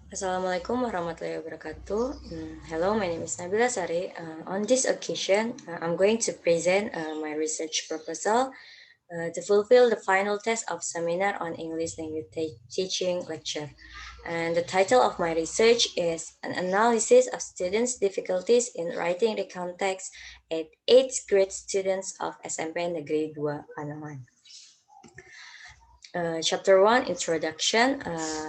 Assalamualaikum warahmatullahi wabarakatuh. Hello, my name is Nabilasari. On this occasion, I'm going to present my research proposal to fulfill the final test of seminar on English language teaching lecture. And the title of my research is an analysis of students' difficulties in writing recount text at 8th grade students of SMPN Negeri 2 Panongan. Chapter 1 Introduction.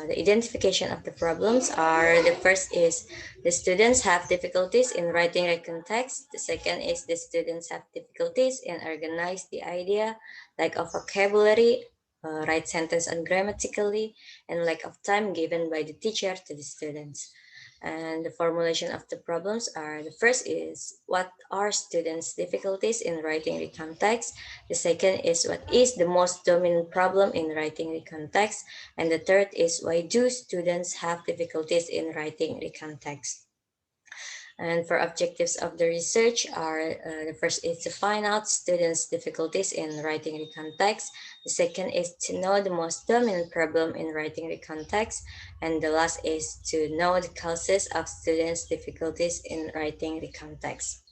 The identification of the problems are the first is the students have difficulties in writing written text. The second is the students have difficulties in organize the idea, lack of vocabulary, write sentence ungrammatically, and lack of time given by the teacher to the students. And the formulation of the problems are the first is what are students' difficulties in writing the context? The second is what is the most dominant problem in writing the context? And the third is why do students have difficulties in writing the context? And for objectives of the research are the first is to find out students' difficulties in writing the context. The second is to know the most dominant problem in writing the context. And the last is to know the causes of students' difficulties in writing the context.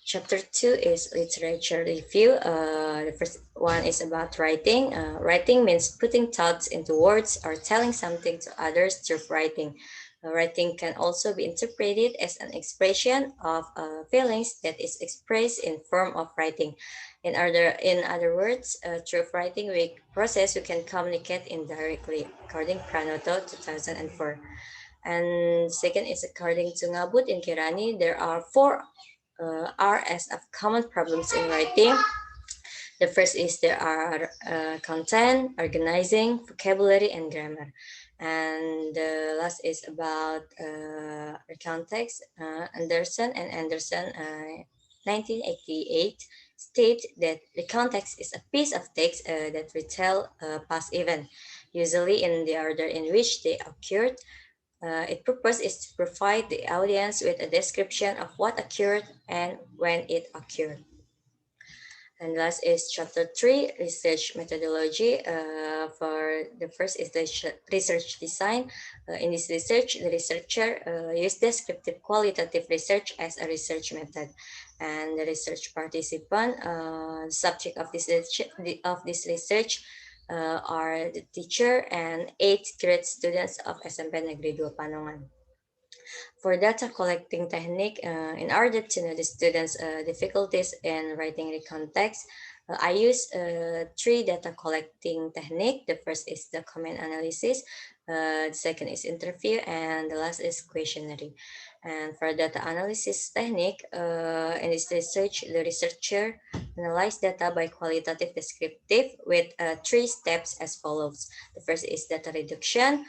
Chapter 2 is literature review. The first one is about writing. Writing means putting thoughts into words or telling something to others through writing. Writing can also be interpreted as an expression of feelings that is expressed in form of writing. In other words, through writing process, we can communicate indirectly, according Pranoto 2004. And second is according to Ngabut and Kirani, there are four RS of common problems in writing. The first is there are content, organizing, vocabulary, and grammar. And the last is about context. Anderson 1988 state that the context is a piece of text that retell past event, usually in the order in which they occurred. Its purpose is to provide the audience with a description of what occurred and when it occurred. And last is chapter 3, research methodology. For the first is the research design. In this research, the researcher used descriptive qualitative research as a research method. And the research participant, subject of this research are the teacher and 8th grade students of SMPN Negeri 2 Panongan. For data collecting technique, in order to know the students' difficulties in writing the context, I use three data collecting technique. The first is the comment analysis, the second is interview, and the last is questionnaire. And for data analysis technique, in this research, the researcher analyze data by qualitative descriptive with three steps as follows. The first is data reduction,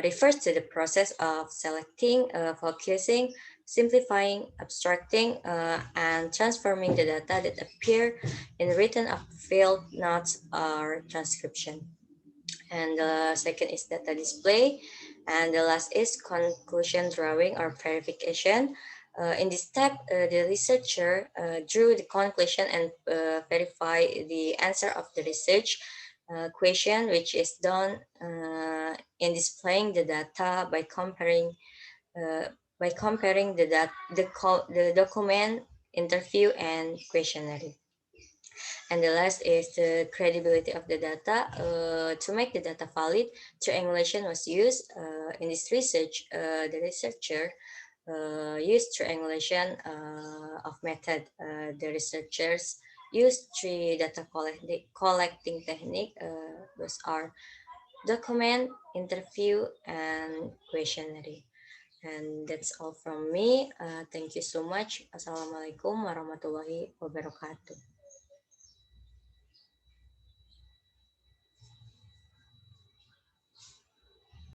refers to the process of selecting, focusing, simplifying, abstracting, and transforming the data that appear in written of field notes or transcription. And the second is data display. And the last is conclusion drawing or verification. In this step, the researcher drew the conclusion and verify the answer of the research question, which is done in displaying the data uh, by comparing the document, interview, and questionnaire. And the last is the credibility of the data. To make the data valid, triangulation was used. In this research, the researcher used triangulation of method. The researchers used three data collecting technique. Those are document, interview, and questionnaire. And that's all from me. Thank you so much. Assalamualaikum warahmatullahi wabarakatuh.